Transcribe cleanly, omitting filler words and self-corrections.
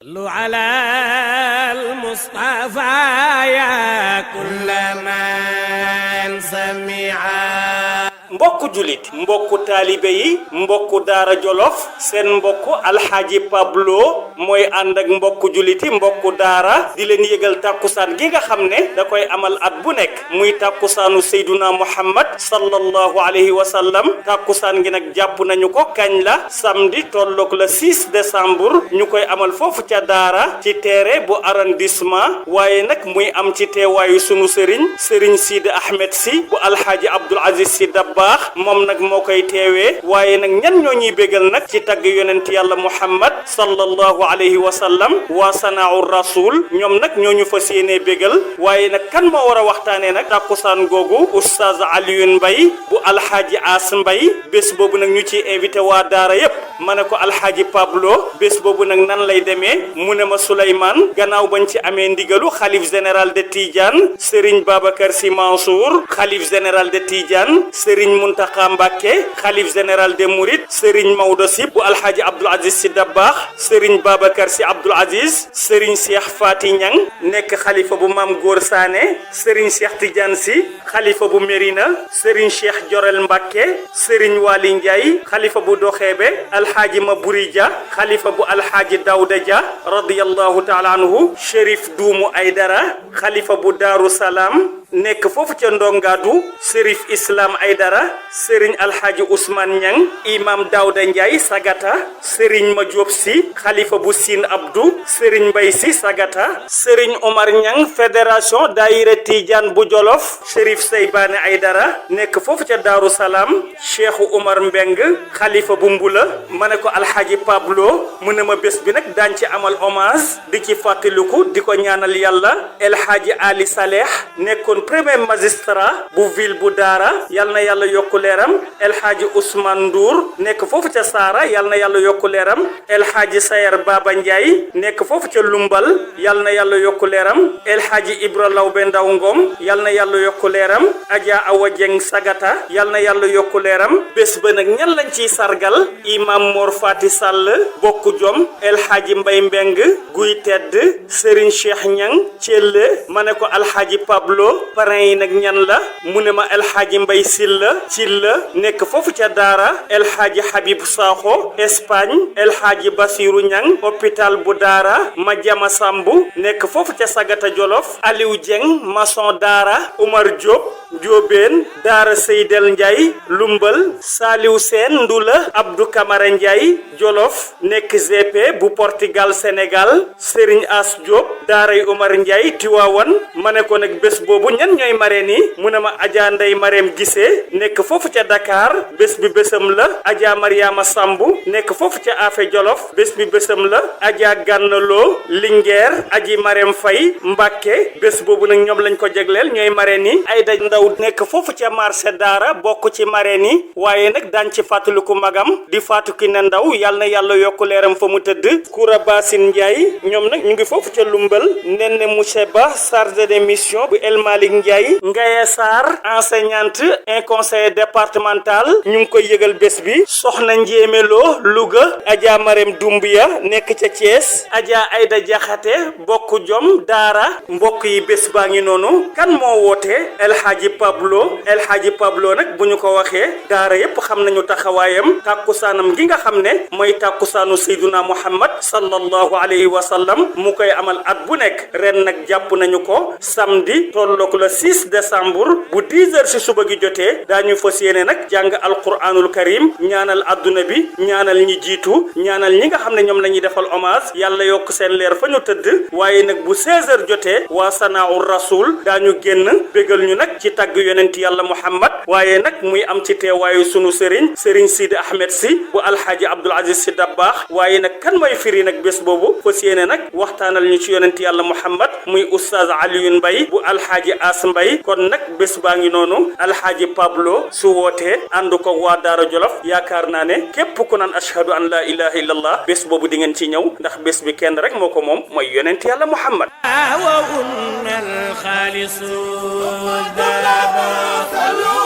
صلوا على المصطفى يا كل من سمع mbokku julit mbokku taalibe yi mbokku daara jolof seen mbokku alxaaji Pablo mooy ànd ak mbokku juliti mbokku daara di leen yëgal tàkkusaan gi nga xam ne da koy amal at bu nekk muy tàkkusaanu seyduna muhammad sallallahu alayhi wa sallam tàkkusaan gi nag jàpp nañu ko kañ la samedi tolloog le 6 décembre ñu koy amal foofu ca daara ci terrain bu arrondissement waaye nag muy am ci teewaayu sunu sëriñ Sidi Ahmed si bu alxaaji Abdul Aziz si baax moom nag moo koy teewee waaye nag ñan ñoo ñuy bégal nag ci tagg yonent yàlla muhammad sallallahu alayhi wa sallam waa sanaawu rasul ñoom nag ñoo ñu fas yéenee bégal waaye nag kan moo war a waxtaanee nag tàkkusaan googu oustaz Alioune Mbaye bu alxaaji As Mbaye bés boobu nag ñu ci invité waa daara yépp ma ne ko alxaaji Pablo bés boobu nag nan lay demee mu ne ma Souleymane gannaaw bañ ci amee ndigalu xalif général de Tidiane Serigne Babacar Sy Mansour xalif général de Tidiane Serigne Muntaqa Mbàkke xalif général des Mourides Serigne Maodo Sy bu alxaaji Abdoul Aziz Sy Dabakh Serigne Babacar Sy Abdoul Aziz Serigne Cheikh Fati Niang nekk xalifa bu Maam Góor Sané Serigne Cheikh Tidiane Sy xalifa bu Mérina Serigne Cheikh Jorel Mbàkke Serigne Wali Ndiaye xalifa bu Doxeebe alxaaji Maburi Dia xalifa bu alxaaji Dawda Dia radiyallahu taala anhu Chérif Duumu Aydara xalifa bu Daaru Salaam nekk foofu ca ndongaadu Chérif Islam Aydara Serigne Alhaji Ousmane Niang imam Daouda Ndiaye Sagata Serigne Madiop Sy xalifa bu Sine Abdou Serigne Mbaye Sy Sagata Serigne Omar Niang fédération daayira Tidiane bu Jolof Chérif Seybane Aydara nekk foofu ca Daaru Salaam Cheikh Omar Mbeng xalifa bu Mbula ma ne ko Alhaji Pablo mu ne ma bés bi nag daan ci amal hommage di ci fàttaliku di ko ñaanal yàlla El Hadji Ali Saleh nekkoon premier magistrat bu ville bu daara yal na yàlla yokku leeram El Hadji Ousmane Ndour nekk foofu ca Saara yal na yàlla yokku leeram El Hadji Sayer Baba Ndiaye nekk foofu ca Lumbal yal na yàlla yokku leeram El Hadji Ibra Lawbe Ndaw Ngom yal na yàlla yokku leeram Adja Awa Dieng Sagata yal na yàlla yokku leeram bés ba nag ñan lañ ciy sargal imam Mor Fati Sall bokku jom El Hadji Mbay Mbeng Guy Tedd Serigne Cheikh Niang Thielle ma ne ko Alhaji Pablo parrain yi nag ñan la mu ne ma El Hadji Mbay Silla nekk foofu ca daara El Hadji Habib Sakho Espagne El Hadji Basiru Ñang hôpital bu daara Madiama Sambu nekk foofu ca Sagata Jolof Aliou Dieng maçon daara Oumar Diop Diobène daara Seydel Ndiaye Lumbal Saliou Sène Ndula Abdou Camara Ndiaye Jolof nekk GP bu Portugal Sénégal Serigne As Diop daaray Omar Ndiaye Tiwaawan ma ne ko nag bés boobu ñan ñooy marraine yi mu ne ma Adja Ndey Marème Gissé nekk foofu ca Dakar bés bi bésam la Adja Mariama Sambu nekk foofu ca Afé Jolof bés bi bésam la Adja Gànnaloo Linguère Aji Marème Faye Mbàkke bés boobu nag ñoom lañ ko jegleel ñooy marraine yi Ayda Ndaw nekk foofu ca marché daara bokk ci marraine yi waaye nag daan ci fàttaliku magam di Fatou Kiné Ndaw yal na yàlla yokku leeram fa mu tëdd Koura Bassine Ndiaye ñoom nag ñu ngi foofu ca Lumbal Nene Mouché Ba chargé de mission bu El Malick Ndiaye Ngaye Sarr enseignante un conseiller départemental ñu ngi koy yëgal bés bi Soxna Njéemeloo Louga Adja Marème Doumbia nekk ca Thiès Adja Aïda Diakhaté bokk jom daara mbokk yi bés baa ngi noonu kan moo woote El Hadji Pablo nag bu ñu ko waxee daara yépp xam nañu taxawaayam tàkkusaanam gi nga xam ne mooy tàkkusaanu Seyduna Muhammad sallallahu alayhi wa sallam mu koy amal at bu nekk ren nag jàpp nañu ko samedi tolloog le 6 décembre bu 10 heures ci suba gi jotee daañu fas yéene nag jàng alquranul karim ñaanal adduna bi ñaanal ñi jiitu ñaanal ñi nga xam ne ñoom la ñuy defal hommage yàlla yokk seen leer fa ñu tëdd waaye nag bu 16 heures jotee waa sanaawu rasul daañu génn bégal ñu nag ci tagg yonent yàlla muhammad waaye nag muy am ci teewaayu sunu sëriñ Sidi Ahmed si bu alxaaji Abdul Aziz si Dabakh waaye nag kan mooy firi nag bés boobu fas yéene nag waxtaanal ñu ci yonent yàlla muhammad muy oustaz Alioune Mbaye bu alxaaji As Mbaye kon nag bés baa ngi noonu alxaaji Pablo su wootee ànd ko waa Daara Jolof yaakaar naa ne képp ku naan ashhadu an la ilaha illallah bés boobu di ngeen ci ñëw ndax bés bi kenn rek moo ko moom mooy yonent yàlla muhammad صلوا